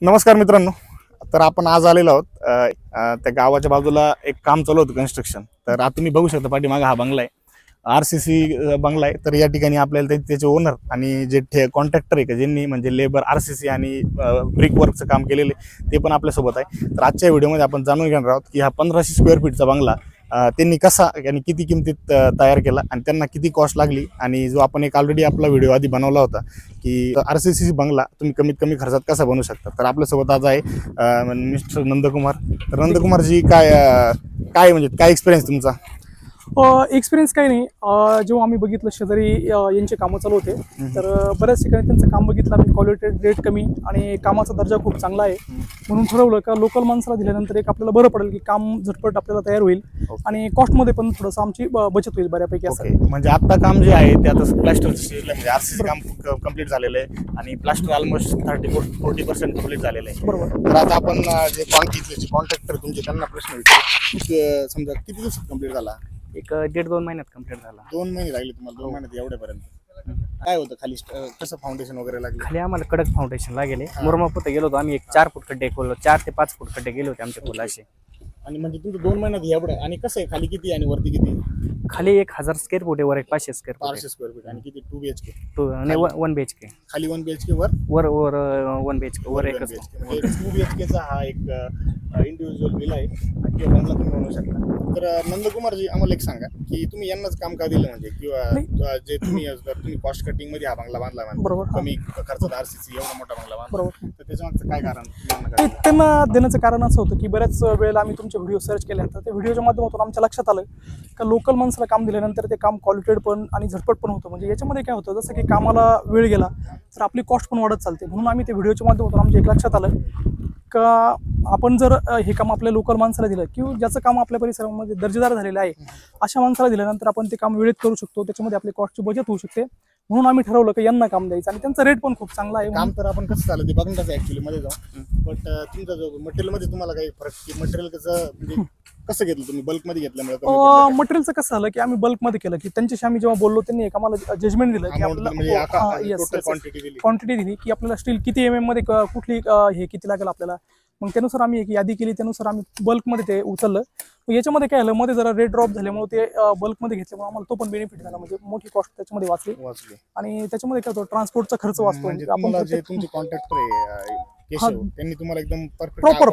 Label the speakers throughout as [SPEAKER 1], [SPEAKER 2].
[SPEAKER 1] नमस्कार मित्रांनो. तर आपण आज आलेलो आहोत त्या गावाच्या बाजूला एक काम चालू होतं कन्स्ट्रक्शन. तर आता तुम्ही बघू शकता पाठीमागे हा बंगला आहे, RCC बंगला आहे. तर या ठिकाणी आपल्याला त्याचे ओनर आणि जे कॉन्ट्रॅक्टर आहे का ज्यांनी म्हणजे लेबर RCC आणि ब्रिक वर्कचं काम केलेले ते पण आपल्यासोबत आहे. तर आजच्या व्हिडिओमध्ये आपण जाणून घेणार आहोत की हा 1500 स्क्वेअर फीटचा बंगला त्यांनी कसा आणि किती किमतीत तयार केला आणि त्यांना किती कॉस्ट लागली. आणि जो आपण एक ऑलरेडी आपला व्हिडिओ आधी बनवला होता की RCC बंगला तुम्ही कमीत कमी खर्चात कसा बनवू शकता. तर आपल्यासोबत आज आहे मिस्टर नंदकुमार. तर नंदकुमारजी काय म्हणजे काय एक्सपिरियन्स तुमचा?
[SPEAKER 2] एक्सपिरियन्स काही नाही. जेव्हा आम्ही बघितलं शेजारी यांचे कामं चालू होते तर बऱ्याच ठिकाणी त्यांचं काम बघितलं आम्ही, क्वालिटी रेट कमी आणि कामाचा दर्जा खूप चांगला आहे. म्हणून ठरवलं का लोकल माणसाला दिल्यानंतर एक आपल्याला बरं पडेल की काम झटपट आपल्याला तयार होईल आणि कॉस्टमध्ये पण थोडंसं आमची बचत होईल बऱ्यापैकी. असं
[SPEAKER 1] म्हणजे आता काम जे आहे ते आता प्लास्टरचं म्हणजे RCC काम कम्प्लीट झालेलं आहे आणि प्लास्टर ऑलमोस्ट 30-40% कम्प्लीट झालेलं आहे.
[SPEAKER 2] बरोबर.
[SPEAKER 1] तर आता आपण जे कॉन्ट्रॅक्टर तुमचे त्यांना प्रश्न विचारू. समजा किती दिवसात कम्प्लीट झाला?
[SPEAKER 3] एक 1.5-2 महिन्यात कम्प्लीट झाला.
[SPEAKER 1] 2 महिने लागले तुम्हाला? 2 महिन्यात एवढ्यापर्यंत काय होतं खाली कसं फाउंडेशन वगैरे लागलं?
[SPEAKER 3] खाली आम्हाला कडक फाउंडेशन लागेल. मुरमापुत गेलो होतो आम्ही, एक 4 फूट खड्डे खोललो, 4 ते 5 फूट खड्डे गेले होते आमच्या खोलाशी.
[SPEAKER 1] आणि म्हणजे तुमचं 2 महिन्यात एवढं. आणि कसं आहे खाली किती आणि वरती किती?
[SPEAKER 3] खाली 1000 स्क्वेअर फूट आहे, वर एक 500 स्क्वेअर फूट
[SPEAKER 1] 500 स्क्वेअर फीट. आणि किती? 2 BHK?
[SPEAKER 3] 1 BHK.
[SPEAKER 1] खाली 1 BHK वर
[SPEAKER 3] वर 1 BHK वर एकच.
[SPEAKER 1] 2 BHKचा हा एक इंडिव्हिज्युअल विला आहे किंवा बंगला तुम्ही म्हणू शकता. तर नंदकुमारजी आम्हाला एक सांगा की तुम्ही यांनाच काम का दिलं म्हणजे किंवा जे तुम्ही कॉस्ट कटिंग मध्ये हा बंगला बांधला
[SPEAKER 2] बरोबर.
[SPEAKER 1] कमी खर्चात RCC एवढा मोठा बंगला बांधला,
[SPEAKER 2] बरोबर.
[SPEAKER 1] तर त्याच्यामागचं काय कारण
[SPEAKER 2] त्यांना देण्याचं कारण असं होतं की बऱ्याच वेळेला आम्ही तुमचे व्हिडिओ सर्च केले तर त्या व्हिडिओच्या माध्यमातून आमच्या लक्षात आलं का लोकल माणसाला काम दिल्यानंतर ते काम क्वालिटेड पण आणि झटपट पण होतं. म्हणजे याच्यामध्ये काय होतं, जसं की कामाला वेळ गेला तर आपली कॉस्ट पण वाढत चालते. म्हणून आम्ही ते व्हिडिओच्या माध्यमातून आमच्या एक लक्षात आलं का आपण जर हे काम आपल्या लोकल माणसाला दिलं किंवा ज्याचं काम आपल्या परिसरामध्ये दर्जेदार झालेलं आहे अशा माणसाला दिल्यानंतर आपण ते काम वेळेत करू शकतो, त्याच्यामध्ये आपली कॉस्टची बचत होऊ शकते. म्हणून आम्ही ठरवलं की यांना काम द्यायचं आणि त्यांचा रेट पण खूप चांगला आहे.
[SPEAKER 1] काम तर आपण कसं चाललं ते बघून टाका ऍक्च्युली मध्ये जाऊन. बट तुमचा जो मटेरियल मध्ये तुम्हाला काही फरक की मटेरियल कसं घेतलं तुम्ही? बल्कमध्ये घेतल्यामुळे
[SPEAKER 2] मटेरियलचं कसं झालं की आम्ही बल्कमध्ये केलं की त्यांच्याशी आम्ही जेव्हा बोललो त्यांनी एक आम्हाला जजमेंट दिलं की आपल्याला क्वांटिटी दिली की आपल्याला स्टील किती MM मध्ये कुठली हे किती लागेल आपल्याला. मग त्यानुसार आम्ही एक यादी केली, त्यानुसार आम्ही बल्कमध्ये ते उचललं. याच्यामध्ये काय झालं, मध्ये जरा रेट ड्रॉप झाल्यामुळे ते बल्कमध्ये घेतल्यामुळे आम्हाला तो पण बेनिफिट झाला. म्हणजे मोठी कॉस्ट त्याच्यामध्ये वाचली आणि त्याच्यामध्ये काय होतं ट्रान्सपोर्टचा खर्च वाचतो.
[SPEAKER 1] आपण जे तुमचे कॉन्ट्रॅक्टर आहे केशव त्यांनी तुम्हाला एकदम
[SPEAKER 2] प्रॉपर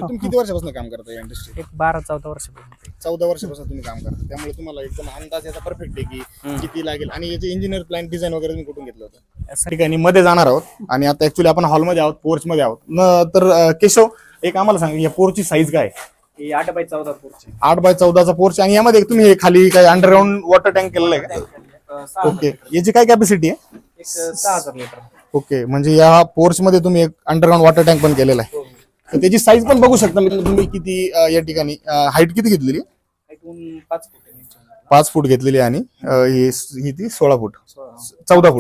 [SPEAKER 1] तुम्ही किती वर्षापासून काम करता या इंडस्ट्रीत?
[SPEAKER 3] एक 12-14 वर्षापासून.
[SPEAKER 1] 14 वर्षापासून तुम्ही काम करता, त्यामुळे तुम्हाला एकदम अंदाज याचा परफेक्ट आहे की किती लागेल. आणि याचे इंजिनियर प्लॅन डिझाईन वगैरे तुम्ही कुठून घेतलं होतं? ठिकाणी मध्ये जाणार आहोत आणि आता ऍक्च्युली आपण हॉलमध्ये आहोत, पोर्च मध्ये आहोत. तर केशव एक आम्हाला सांगा या पोर्चची साईज काय?
[SPEAKER 3] 8x14 porch.
[SPEAKER 1] 8x14चा पोर्च. आणि यामध्ये तुम्ही खाली काय अंडरग्राऊंड वॉटर टँक केलेलं आहे का? ओके. याची काय कॅपॅसिटी आहे?
[SPEAKER 3] एक 6000 लिटर.
[SPEAKER 1] ओके. म्हणजे या पोर्च मध्ये तुम्ही एक अंडरग्राऊंड वॉटर टँक पण केलेला आहे. तर त्याची साईज पण बघू शकता तुम्ही किती या ठिकाणी हाईट किती घेतलेली? 5 फूट घेतलेली आणि ही ती 16 फूट 14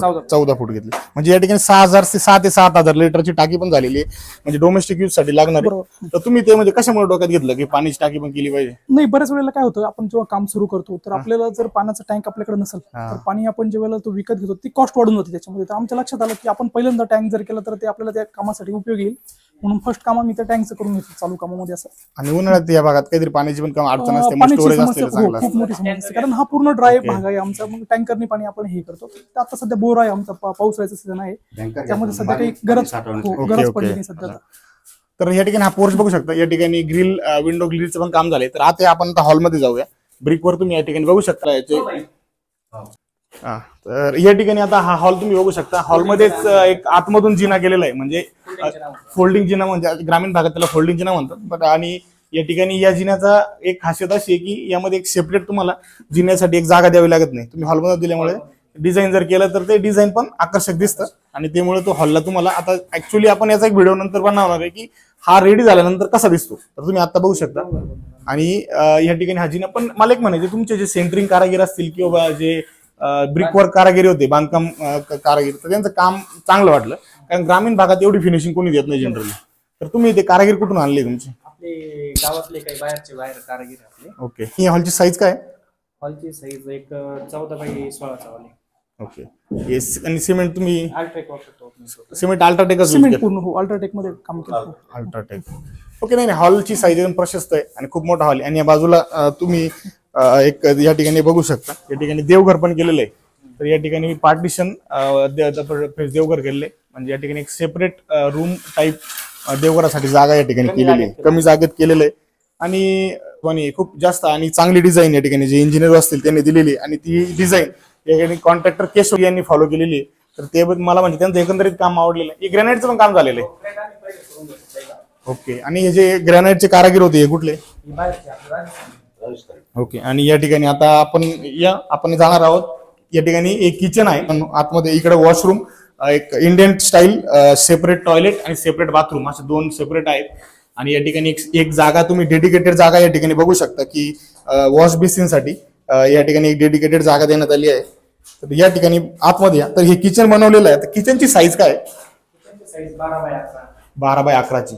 [SPEAKER 1] फूट घेतली. म्हणजे या ठिकाणी 6 ते 7,000 लिटरची टाकी पण झालेली आहे, म्हणजे डोमेस्टिक यूज साठी लागणार. तर तुम्ही ते म्हणजे कशामुळे डोक्यात घेतलं की पाण्याची टाकी पण केली पाहिजे?
[SPEAKER 2] नाही, बऱ्याच वेळेला काय होतं आपण जेव्हा काम सुरू करतो तर आपल्याला जर पाण्याचा टँक आपल्याकडे नसेल तर पाणी आपण जेव्हा तो विकत घेतो ती कॉस्ट वाढून जाते त्याच्यामध्ये. तर आमच्या लक्षात आलं की आपण पहिल्यांदा टँक जर केलं तर ते आपल्याला त्या कामासाठी उपयोगी येईल. म्हणून फर्स्ट काम आम्ही त्या टँकचं करून घेतो चालू कामामध्ये. असं
[SPEAKER 1] आणि उन्हाळ्यात या भागात काहीतरी पाण्याची पण अडचण असते,
[SPEAKER 2] खूप मोठी समस्या, कारण हा पूर्ण ड्राय भाग आहे आमचा. मग टँकरनी पाणी आपण हे करतो. आता सध्या बोर आहे आमचा, पावसाळ्याचं सीझन आहे, त्यामध्ये सध्या काही गरज पडली नाही सध्या.
[SPEAKER 1] तर या ठिकाणी हा पोर्च बघू शकता. या ठिकाणी ग्रिल विंडो ग्रिलचं पण काम झालंय. तर आता आपण हॉलमध्ये जाऊया. ब्रिकवर तुम्ही या ठिकाणी बघू शकता याचे. तर या ठिकाणी आता हा हॉल तुम्ही बघू शकता. हॉलमध्येच एक आतमधून जिना केलेला आहे, म्हणजे फोल्डिंग जिना, म्हणजे ग्रामीण भागात त्याला फोल्डिंग जिना म्हणतात. बट आणि या ठिकाणी या जिन्याचा एक खासियत अशी आहे की यामध्ये एक सेपरेट तुम्हाला जिन्यासाठी एक जागा द्यावी लागत नाही. तुम्ही हॉलमध्ये दिल्यामुळे डिझाईन जर केलं तर ते डिझाईन पण आकर्षक दिसतं आणि त्यामुळे तो हॉलला तुम्हाला आता ऍक्च्युली आपण याचा एक व्हिडिओ नंतर बनवणार आहे की हा रेडी झाल्यानंतर कसा दिसतो. तर तुम्ही आता बघू शकता. आणि या ठिकाणी हा जिना पण मला एक म्हणायचे तुमचे जे सेंटरिंग कारागीर असतील किंवा जे ब्रिकवर्क कारागिरी होते, बांधकाम कारागीर, तर त्यांचं काम चांगलं वाटलं. कारण ग्रामीण भागात एवढी फिनिशिंग कोणी देत नाही जनरली. तर तुम्ही ते कारागीर कुठून आणले तुमचे?
[SPEAKER 3] आपले गावातले काही बाहेर कारागीर आपले.
[SPEAKER 1] ओके. ही हॉलची साईज काय?
[SPEAKER 3] हॉलची साईज एक 14x16 वाली.
[SPEAKER 1] ओके. आणि सिमेंट तुम्ही
[SPEAKER 3] अल्ट्राटेक वापरतो.
[SPEAKER 1] सिमेंट अल्ट्राटेकच
[SPEAKER 2] सिमेंट पूर्ण हो अल्ट्राटेक मध्ये काम केलं.
[SPEAKER 1] अल्ट्राटेक. ओके. नाही हॉलची साईज एकदम प्रशस्त आहे आणि खूप मोठा हॉल आहे. आणि या बाजूला तुम्ही एक या ठिकाणी बघू शकता, या ठिकाणी देवघर पण केलेलं आहे. तर या ठिकाणी पार्टिशन देवघर केलेलं आहे. म्हणजे या ठिकाणी एक सेपरेट रूम टाईप देवघरासाठी जागा या ठिकाणी केलेली आहे. कमी जागेत केलेलं आहे आणि खूप जास्त आणि चांगली डिझाईन या ठिकाणी जे इंजिनियर असतील त्यांनी दिलेली. आणि ती डिझाईन या ठिकाणी कॉन्ट्रॅक्टर केशव यांनी फॉलो केलेली आहे. तर ते मला म्हणजे त्यांचं एकंदरीत काम आवडलेलं आहे. ग्रॅनाइटचं पण काम झालेलं आहे. ओके. आणि हे जे ग्रॅनाइटचे कारागीर होते हे कुठले? ओके. आणि या ठिकाणी आता आपण जाणार आहोत. या ठिकाणी एक किचन आहे आतमध्ये, इकडे वॉशरूम, एक इंडियन स्टाईल सेपरेट टॉयलेट आणि सेपरेट बाथरूम असे 2 सेपरेट आहेत. आणि या ठिकाणी एक जागा तुम्ही डेडिकेटेड जागा या ठिकाणी बघू शकता की वॉश बेसिनसाठी या ठिकाणी एक डेडिकेटेड जागा देण्यात आली आहे. तर या ठिकाणी आतमध्ये या. तर हे किचन बनवलेलं आहे. तर किचनची साईज काय? 12x11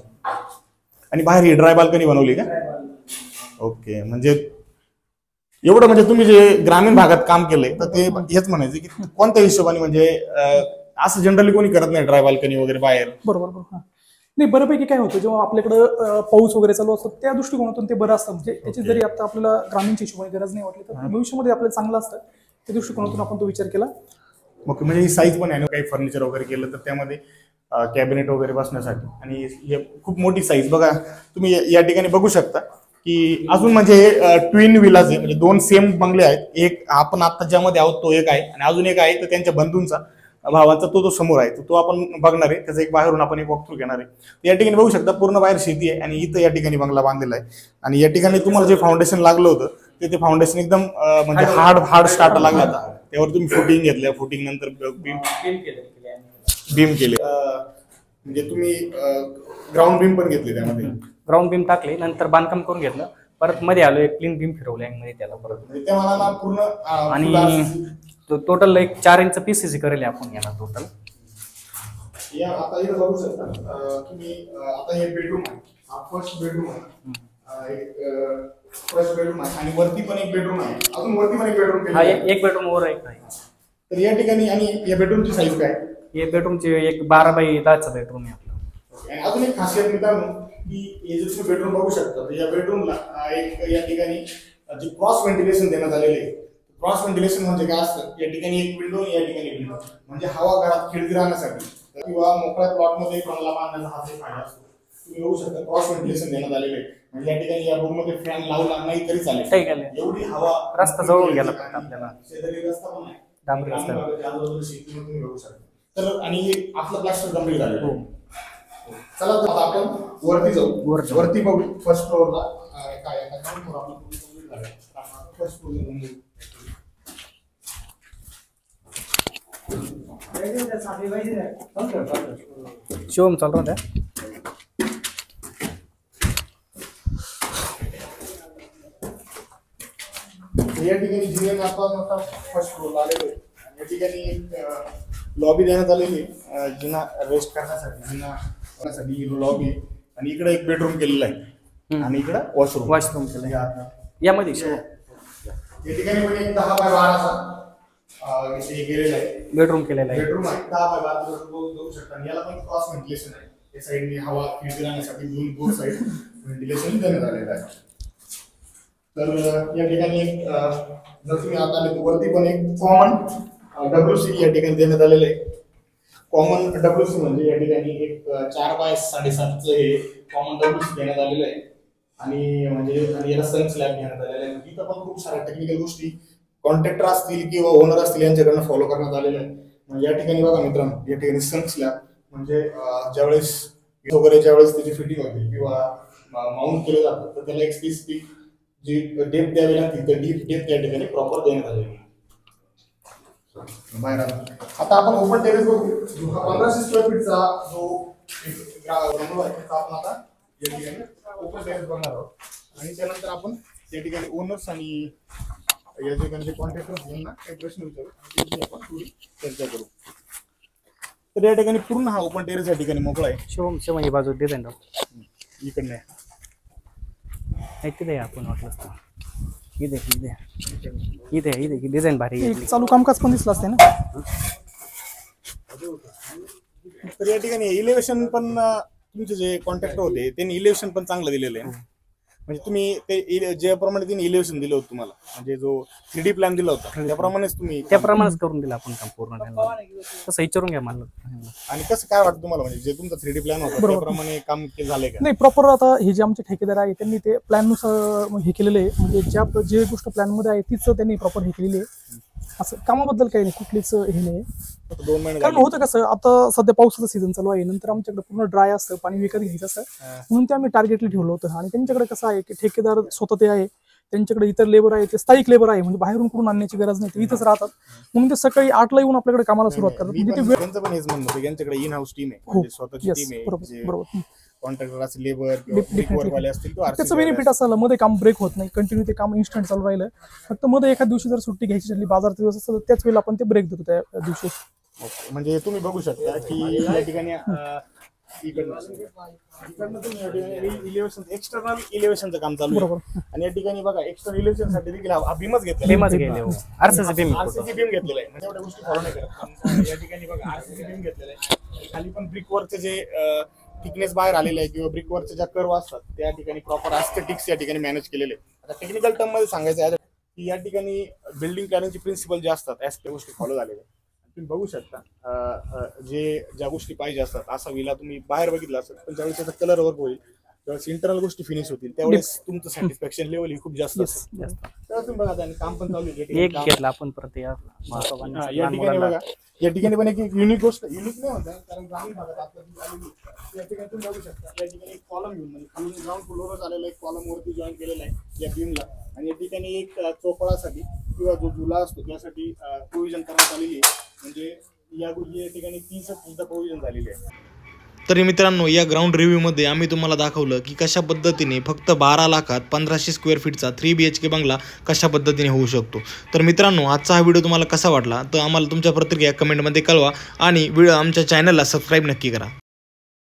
[SPEAKER 1] आणि बाहेर ही ड्राय बाल्कनी बनवली का? ओके. म्हणजे एवढं म्हणजे तुम्ही जे ग्रामीण भागात काम केलंय तर ते हेच म्हणायचं की कोणत्या हिशोबाने म्हणजे असं जनरली कोणी करत नाही ड्राय बाल्कनी वगैरे बाहेर.
[SPEAKER 2] बरोबर. नाही बऱ्यापैकी काय होतं जेव्हा आपल्याकडे पाऊस वगैरे चालू असतो त्या दृष्टिकोनातून ते बरं असतं. म्हणजे त्याची जरी आता आपल्याला ग्रामीणच्या हिशोबाने गरज नाही वाटली तर भविष्यामध्ये आपल्याला चांगलं असतं त्या दृष्टिकोनातून आपण तो विचार केला.
[SPEAKER 1] ओके. म्हणजे ही साईज पण आहे. काही फर्निचर वगैरे केलं तर त्यामध्ये कॅबिनेट वगैरे बसण्यासाठी. आणि हे खूप मोठी साईज बघा तुम्ही या ठिकाणी बघू शकता की अजून म्हणजे ट्विन विलाज आहे. म्हणजे 2 सेम बंगले आहेत. एक आपण आता ज्यामध्ये आहोत तो एक आहे आणि अजून एक आहे तर त्यांच्या बंधूंचा भावांचा तो समोर आहे. तो आपण बघणार आहे. त्याचा एक बाहेरून आपण एक वॉक थ्रू घेणार आहे. या ठिकाणी बघू शकता पूर्ण बाहेर शेती आहे आणि इथं या ठिकाणी बंगला बांधलेला आहे. आणि या ठिकाणी तुम्हाला जे फाउंडेशन लागलं होतं ते फाउंडेशन एकदम म्हणजे हार्ड स्टार्ट लागला होता. त्यावर तुम्ही फुटिंग घेतल्या. फुटिंग नंतर बीम केले. म्हणजे तुम्ही ग्राउंड बीम पण घेतले त्यामध्ये.
[SPEAKER 3] ग्राउंड बीम टाकले, नंतर बांधकाम करून घेतलं, परत मध्ये आलो एक क्लीन बीम फिरवले मध्ये त्याला परत.
[SPEAKER 1] म्हणजे त्या मला पूर्ण
[SPEAKER 3] आणि टोटल एक 4 इंच पीसीसी करेल आपण याला टोटल.
[SPEAKER 1] या आता इथे बघू शकता तुम्ही आता हे बेडरूम आहे. हा फर्स्ट बेडरूम आहे. एक फर्स्ट बेडरूम आहे आणि वरती पण एक बेडरूम आहे. अजून वरती पण एक बेडरूम
[SPEAKER 3] हा एक बेडरूम वर एक आहे.
[SPEAKER 1] तर या ठिकाणी आणि या बेडरूमची साईज काय?
[SPEAKER 3] हे बेडरूमची एक 12x10 बेडरूम आहे आपलं.
[SPEAKER 1] आणि अजून एक खासियत मित्रांनो की हे जे तुम्ही बेडरूम बघू शकता तर या बेडरूमला एक या ठिकाणी जे क्रॉस व्हेंटिलेशन देण्यात आलेले आहे. क्रॉस व्हेंटिलेशन म्हणजे काय असतं? या ठिकाणी एक विंडो, या ठिकाणी एक विंडो, म्हणजे हवा घरात खिडकी राहण्यासाठी किंवा मोकळ्या प्लॉटमध्ये बंगला बांधण्याचा हा एक फायदा असतो. तुम्ही बघू शकता क्रॉस व्हेंटिलेशन देण्यात आलेले आहे. म्हणजे या ठिकाणी या रूम मध्ये फॅन लावला नाही तरी चालेल. एवढी हवा
[SPEAKER 3] रस्ता जवळून गेला फक्त आपल्याला.
[SPEAKER 1] शेजारी रस्ता पण नाही.
[SPEAKER 3] डांबरी रस्ता.
[SPEAKER 1] शेतीमध्ये तुम्ही बघू शकता. तर आणि आपलं प्लास्टर कंप्लीट झालं. चला तर आता आपण वरती जाऊ. वरती बघू फर्स्ट फ्लोअरला काय फर्स्ट फ्लोअर.
[SPEAKER 3] शिवम चालू होत्या.
[SPEAKER 1] या ठिकाणी जिने आपण आता फर्स्ट फ्लोअरला आलेलो आहे. या ठिकाणी एक लॉबी देण्यात आलेली आहे जिना रेस्ट करण्यासाठी लॉबी. आणि इकडे एक बेडरूम केलेला आहे आणि इकडे वॉशरूम
[SPEAKER 3] केलं यामध्ये.
[SPEAKER 1] या ठिकाणी पण एक 10x12 केलेला आहे
[SPEAKER 3] बेडरूम केलेला आहे.
[SPEAKER 1] बेडरूम आहे 10x12 बघू शकता. आणि याला पण क्रॉस व्हेंटिलेशन आहे. या साईडने हवा खिडकी राहण्यासाठी दोन साईड व्हेंटिलेशन देण्यात आलेलं आहे. तर या ठिकाणी एक जर तुम्ही आता आले वरती पण एक कॉमन WC या ठिकाणी देण्यात आलेलं आहे. कॉमन WC म्हणजे या ठिकाणी एक 4x7.5 हे कॉमन WC देण्यात आलेलं आहे. आणि म्हणजे याला सन स्लॅब घेण्यात आलेला आहे. इथं पण खूप साऱ्या टेक्निकल गोष्टी कॉन्ट्रॅक्टर असतील किंवा ओनर असतील यांच्याकडनं फॉलो करण्यात आलेलं आहे. म्हणजे या ठिकाणी बघा मित्रांनो या ठिकाणी सन स्लॅब म्हणजे ज्यावेळेस वगैरे ज्यावेळेस त्याची फिटिंग होते किंवा माउंट केलं जातं तर त्याला एक स्पेसिफिक जी डेप्थ द्यावी लागते तर डेप्थ त्या ठिकाणी प्रॉपर देण्यात आलेली आहे. बाहेर आता आपण ओपन टेरेस बघू. 1500 स्क्वेअर फीटचा जो बंगलो आहे त्याचा आपण आता या ठिकाणी ओपन टेरेस बघणार आहोत. आणि त्यानंतर आपण या ठिकाणी ओनर्स आणि या ठिकाणी कॉन्ट्रॅक्टर्स यांना काही प्रश्न विचारू आणि आपण थोडी चर्चा करू. तर या ठिकाणी पूर्ण हा ओपन टेरेस या ठिकाणी मोकळा आहे.
[SPEAKER 3] शिवम ही बाजू डिझाईन
[SPEAKER 1] इकडनं
[SPEAKER 3] तिथे आपण वाटलं असतं. इथे डिझाईन भारी आहे.
[SPEAKER 2] एक चालू कामकाज पण दिसलं असते ना.
[SPEAKER 1] तर या ठिकाणी इलेव्हेशन पण तुमचे जे कॉन्ट्रॅक्टर होते त्यांनी इलेव्हेशन पण चांगलं दिलेलं आहे. म्हणजे तुम्ही ते ज्याप्रमाणे त्यांनी इलेव्हेशन दिलं होतं तुम्हाला, म्हणजे जो 3D प्लॅन दिला होता त्याप्रमाणेच तुम्ही
[SPEAKER 3] त्याप्रमाणेच करून दिलं आपण काम पूर्ण तसं विचारून घ्या मला.
[SPEAKER 1] आणि कसं काय वाटतं तुम्हाला, म्हणजे जे तुमचा 3D प्लॅन होता त्याप्रमाणे काम झालंय का?
[SPEAKER 2] नाही, प्रॉपर आता हे जे आमचे ठेकेदार आहे त्यांनी ते प्लॅननुसार हे केलेलं आहे. म्हणजे जे गोष्ट प्लॅनमध्ये आहे तीच त्यांनी प्रॉपर हे केलेली आहे. असं कामाबद्दल काही नाही, कुठलीच हे नाही.
[SPEAKER 1] 2 महिने
[SPEAKER 2] कारण होतं कसं, आता सध्या पावसाचा सीझन चालू आहे, नंतर आमच्याकडे पूर्ण ड्राय असतं, पाणी विकत घ्यायचं असतं, म्हणून ते आम्ही टार्गेटली ठेवलं होतं. आणि त्यांच्याकडे कसं आहे की ठेकेदार स्वतः ते आहे, त्यांच्याकडे इतर लेबर आहे, ते स्थायिक लेबर आहे, म्हणजे बाहेरून कुठून आणण्याची गरज नाही, ते इथंच राहतात. म्हणून ते सकाळी 8ला येऊन आपल्याकडे कामाला सुरुवात करतात. म्हणजे ते
[SPEAKER 1] त्यांचं पण हेच म्हणणं होतं, यांच्याकडे इन हाऊस टीम आहे, म्हणजे स्वतःची टीम आहे.
[SPEAKER 2] बरोबर.
[SPEAKER 1] कॉन्ट्रॅक्टर असेल, लेबर किंवा वाले असतील किंवा
[SPEAKER 2] त्याचं बेनिफिट असलं, मध्ये काम ब्रेक होत नाही, कंटिन्यू ते काम इन्स्टंट चालू राहिलं. फक्त मध्ये एखाद दिवशी जर सुट्टी घ्यायची झाली, बाजारचा दिवस असेल, त्याच वेळेला आपण ते ब्रेक देतो त्या दिवशी.
[SPEAKER 1] म्हणजे तुम्ही बघू शकता की या ठिकाणी एक्सटर्नल इलेव्हेशनचं काम चालू आहे.
[SPEAKER 2] बरोबर.
[SPEAKER 1] आणि या ठिकाणी बघा, एक्सटर्नल इलेव्हेशन साठी देखील हा बीमच घेतलेला
[SPEAKER 3] फेमस गेले आरसीसी बीम
[SPEAKER 1] आरसीसी बीम घेतलेला आहे. म्हणजे एवढ्या गोष्टी फॉलो नाही करत. या ठिकाणी बघा आरसीसी बीम घेतलेला आहे. खाली पण ब्रिक वरचे जे थिकनेस बाहेर आलेले आहे किंवा ब्रिक वरचे ज्या कर्व असतात त्या ठिकाणी प्रॉपर एस्थेटिक्स या ठिकाणी मॅनेज केलेले. आता टेक्निकल टर्म मध्ये सांगायचं आहे की या ठिकाणी बिल्डिंग प्लॅनिंगचे प्रिन्सिपल जे असतात याच त्या गोष्टी फॉलो झालेल्या. तुम्ही बघू शकता ज्या गोष्टी पाहिजे असतात, असा विला तुम्ही बाहेर बघितला असेल, पण ज्यावेळेस त्याचा कलर वर्क होईल, त्यावेळेस इंटरनल गोष्टी फिनिश होतील, त्यावेळेस तुमचं सॅटिस्फॅक्शन लेवल ही खूप जास्त असेल. तर तुम्ही बघा, आणि काम पण चालू आहे.
[SPEAKER 3] एक घेतला आपण परत
[SPEAKER 1] या ठिकाणी बघा, या ठिकाणी पण एक युनिक गोष्ट, युनिक नाही म्हणता कारण ग्रामीण भागात आपल्याला या ठिकाणी तुम्ही बघू शकता, या ठिकाणी एक कॉलम घेऊन, म्हणजे खालून ग्राउंड फ्लोअरच आलेला एक कॉलम वरती जॉईन केलेला आहे या बीमला. आणि या ठिकाणी एक चोपडासाठी किंवा जो झुला असतो त्यासाठी प्रोव्हिजन करण्यात आलेली आहे. म्हणजे या ठिकाणी 30 प्रोव्हिजन झालेली आहे.
[SPEAKER 4] तर मित्रांनो, या ग्राउंड रिव्ह्यूमध्ये आम्ही तुम्हाला दाखवलं की कशा पद्धतीने फक्त 12 लाखात 1500 स्क्वेअर फीटचा 3 BHK बंगला कशा पद्धतीने होऊ शकतो. तर मित्रांनो, आजचा हा व्हिडिओ तुम्हाला कसा वाटला तर आम्हाला तुमच्या प्रतिक्रिया कमेंटमध्ये कळवा आणि आमच्या चॅनलला सबस्क्राईब नक्की करा.